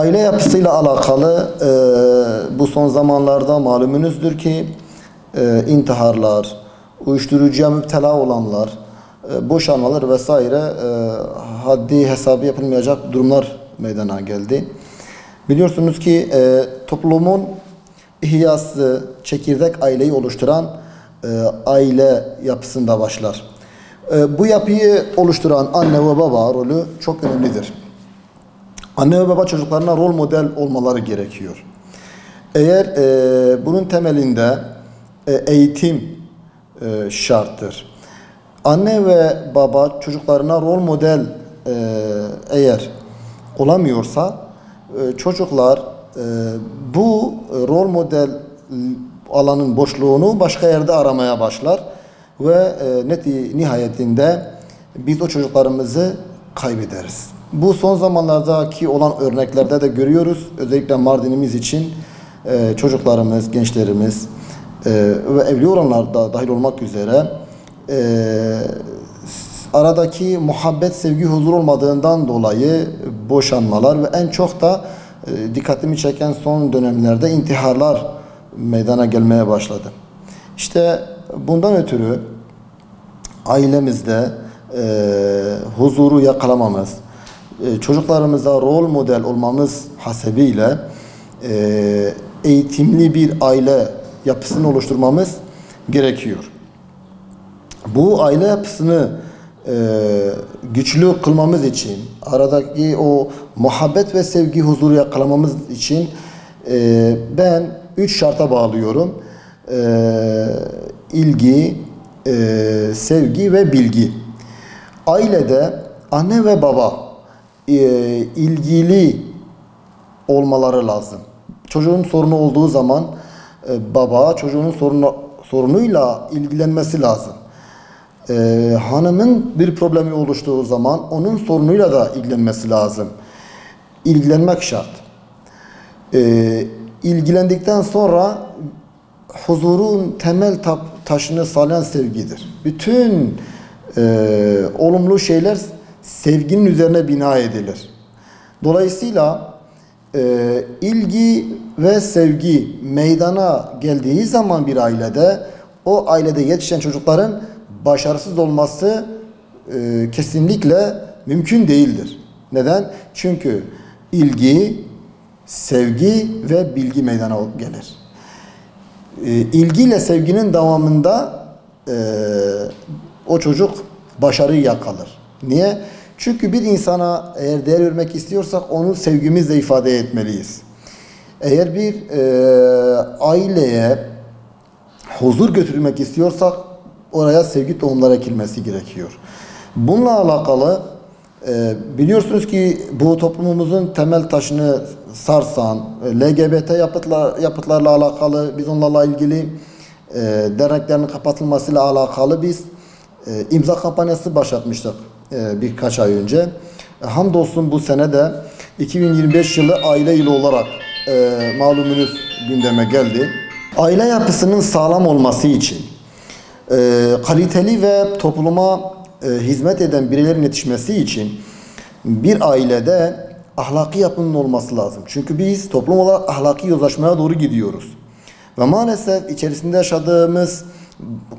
Aile yapısıyla alakalı bu son zamanlarda malumunuzdur ki intiharlar, uyuşturucuya müptela olanlar, boşanmalar vesaire haddi hesabı yapılmayacak durumlar meydana geldi. Biliyorsunuz ki toplumun ihyası, çekirdek aileyi oluşturan aile yapısında başlar. Bu yapıyı oluşturan anne ve baba rolü çok önemlidir. Anne ve baba çocuklarına rol model olmaları gerekiyor. Eğer bunun temelinde eğitim şarttır. Anne ve baba çocuklarına rol model eğer olamıyorsa çocuklar bu rol model alanın boşluğunu başka yerde aramaya başlar ve nihayetinde biz o çocuklarımızı kaybederiz. Bu son zamanlardaki olan örneklerde de görüyoruz. Özellikle Mardin'imiz için çocuklarımız, gençlerimiz ve evli olanlar da dahil olmak üzere aradaki muhabbet, sevgi, huzur olmadığından dolayı boşanmalar ve en çok da dikkatimi çeken son dönemlerde intiharlar meydana gelmeye başladı. İşte bundan ötürü ailemizde huzuru yakalamamız, çocuklarımıza rol model olmamız hasebiyle eğitimli bir aile yapısını oluşturmamız gerekiyor. Bu aile yapısını güçlü kılmamız için, aradaki o muhabbet ve sevgi, huzuru yakalamamız için ben 3 şarta bağlıyorum. İlgi, sevgi ve bilgi. Ailede anne ve baba ilgili olmaları lazım. Çocuğun sorunu olduğu zaman baba çocuğun sorunuyla ilgilenmesi lazım. Hanımın bir problemi oluştuğu zaman onun sorunuyla da ilgilenmesi lazım. İlgilenmek şart. İlgilendikten sonra huzurun temel taşını sağlayan sevgidir. Bütün olumlu şeyler sevginin üzerine bina edilir. Dolayısıyla ilgi ve sevgi meydana geldiği zaman bir ailede o ailede yetişen çocukların başarısız olması kesinlikle mümkün değildir. Neden? Çünkü ilgi, sevgi ve bilgi meydana gelir. İlgiyle sevginin devamında o çocuk başarıyı yakalar. Niye? Çünkü bir insana eğer değer vermek istiyorsak onu sevgimizle ifade etmeliyiz. Eğer bir aileye huzur götürmek istiyorsak oraya sevgi tohumları ekilmesi gerekiyor. Bununla alakalı biliyorsunuz ki bu toplumumuzun temel taşını sarsan LGBT yapıtlarla alakalı biz onlarla ilgili derneklerin kapatılmasıyla alakalı biz imza kampanyası başlatmıştık birkaç ay önce. Hamdolsun bu sene de 2025 yılı aile yılı olarak malumunuz gündeme geldi. Aile yapısının sağlam olması için kaliteli ve topluma hizmet eden bireylerin yetişmesi için bir ailede ahlaki yapının olması lazım. Çünkü biz toplum olarak ahlaki yozlaşmaya doğru gidiyoruz. Ve maalesef içerisinde yaşadığımız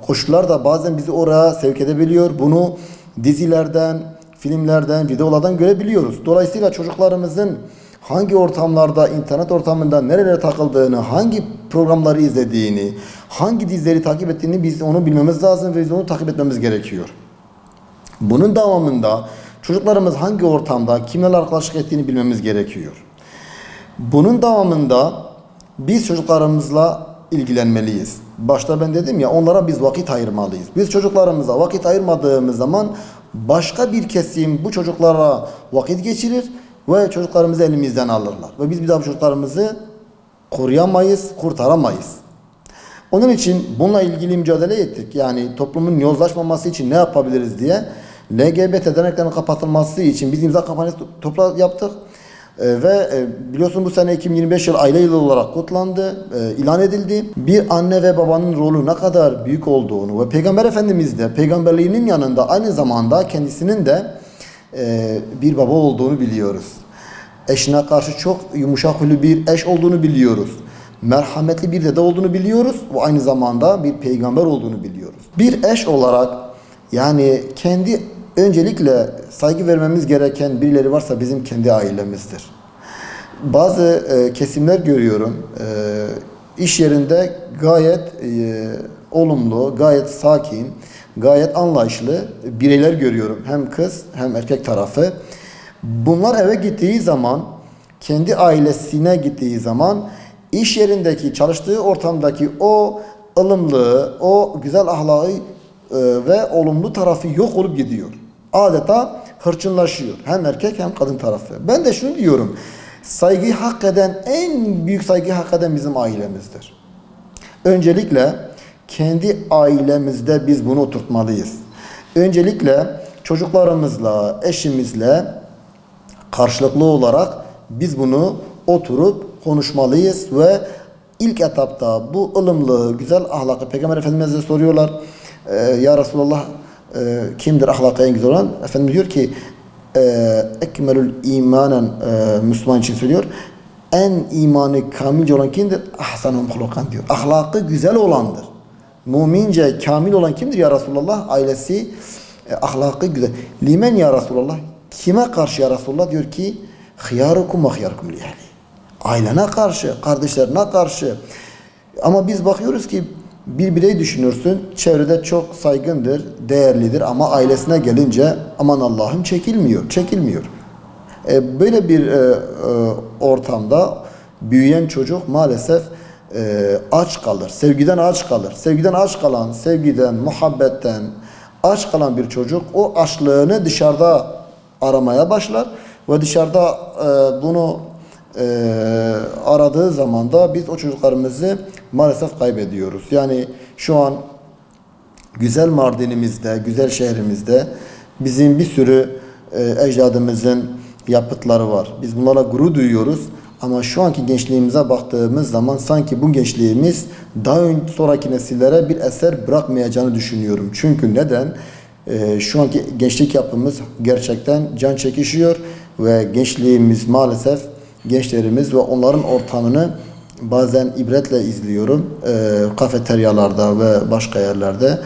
koşullar da bazen bizi oraya sevk edebiliyor. Bunu dizilerden, filmlerden, videolardan görebiliyoruz. Dolayısıyla çocuklarımızın hangi ortamlarda, internet ortamında nerelere takıldığını, hangi programları izlediğini, hangi dizileri takip ettiğini biz onu bilmemiz lazım ve biz onu takip etmemiz gerekiyor. Bunun devamında çocuklarımız hangi ortamda, kimlerle arkadaşlık ettiğini bilmemiz gerekiyor. Bunun devamında biz çocuklarımızla ilgilenmeliyiz. Başta ben dedim ya onlara biz vakit ayırmalıyız. Biz çocuklarımıza vakit ayırmadığımız zaman başka bir kesim bu çocuklara vakit geçirir ve çocuklarımızı elimizden alırlar. Ve biz bir daha bu çocuklarımızı koruyamayız, kurtaramayız. Onun için bununla ilgili mücadele ettik. Yani toplumun yozlaşmaması için ne yapabiliriz diye LGBT derneklerin kapatılması için biz imza kampanyası yaptık. Ve biliyorsun bu sene 2025 yıl aile yılı olarak kutlandı, ilan edildi. Bir anne ve babanın rolü ne kadar büyük olduğunu ve Peygamber Efendimiz de peygamberliğinin yanında aynı zamanda kendisinin de bir baba olduğunu biliyoruz. Eşine karşı çok yumuşak huylu bir eş olduğunu biliyoruz. Merhametli bir dede olduğunu biliyoruz ve aynı zamanda bir peygamber olduğunu biliyoruz. Bir eş olarak yani kendi öncelikle saygı vermemiz gereken birileri varsa bizim kendi ailemizdir. Bazı kesimler görüyorum. İş yerinde gayet olumlu, gayet sakin, gayet anlayışlı bireyler görüyorum. Hem kız hem erkek tarafı. Bunlar eve gittiği zaman, kendi ailesine gittiği zaman iş yerindeki, çalıştığı ortamdaki o ılımlığı, o güzel ahlakı ve olumlu tarafı yok olup gidiyor. Adeta hırçınlaşıyor. Hem erkek hem kadın tarafı. Ben de şunu diyorum. Saygıyı hak eden, en büyük saygıyı hak eden bizim ailemizdir. Öncelikle kendi ailemizde biz bunu oturtmalıyız. Öncelikle çocuklarımızla, eşimizle karşılıklı olarak biz bunu oturup konuşmalıyız ve ilk etapta bu ılımlı, güzel ahlakı Peygamber Efendimiz'e soruyorlar. Ya Resulallah kimdir ahlakı en güzel olan? Efendimiz diyor ki ekmelül imanen Müslüman için söylüyor. En imanı kamilce olan kimdir? Ahsanum hulukan diyor. Ahlakı güzel olandır. Mümince kamil olan kimdir ya Resulallah? Ailesi ahlakı güzel. Limen ya Resulallah? Kime karşı ya Resulallah? Diyor ki hıyarukum ve hıyarukum li ehli. Ailene karşı, kardeşlerine karşı. Ama biz bakıyoruz ki bir birey düşünürsün, çevrede çok saygındır, değerlidir ama ailesine gelince aman Allah'ım çekilmiyor. Böyle bir ortamda büyüyen çocuk maalesef aç kalır, sevgiden aç kalır. Sevgiden aç kalan, sevgiden, muhabbetten aç kalan bir çocuk o açlığını dışarıda aramaya başlar ve dışarıda bunu aradığı zaman da biz o çocuklarımızı maalesef kaybediyoruz. Yani şu an güzel Mardin'imizde, güzel şehrimizde bizim bir sürü ecdadımızın yapıtları var. Biz bunlara gurur duyuyoruz. Ama şu anki gençliğimize baktığımız zaman sanki bu gençliğimiz daha sonraki nesillere bir eser bırakmayacağını düşünüyorum. Çünkü neden? Şu anki gençlik yapımız gerçekten can çekişiyor ve gençliğimiz maalesef gençlerimiz ve onların ortamını bazen ibretle izliyorum. Kafeteryalarda ve başka yerlerde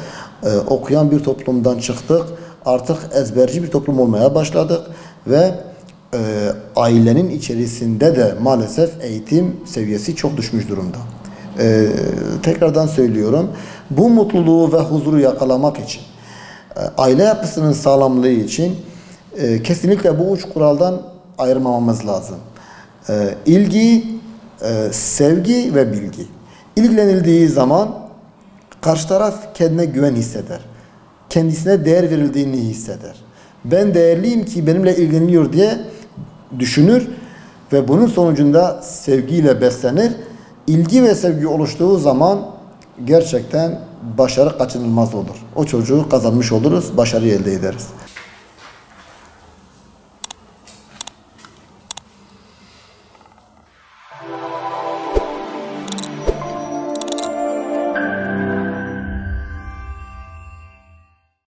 okuyan bir toplumdan çıktık. Artık ezberci bir toplum olmaya başladık ve ailenin içerisinde de maalesef eğitim seviyesi çok düşmüş durumda. Tekrardan söylüyorum. Bu mutluluğu ve huzuru yakalamak için, aile yapısının sağlamlığı için kesinlikle bu üç kuraldan ayırmamamız lazım. İlgi, sevgi ve bilgi. İlgilenildiği zaman karşı taraf kendine güven hisseder. Kendisine değer verildiğini hisseder. Ben değerliyim ki benimle ilgileniyor diye düşünür ve bunun sonucunda sevgiyle beslenir. İlgi ve sevgi oluştuğu zaman gerçekten başarı kaçınılmaz olur. O çocuğu kazanmış oluruz, başarı elde ederiz.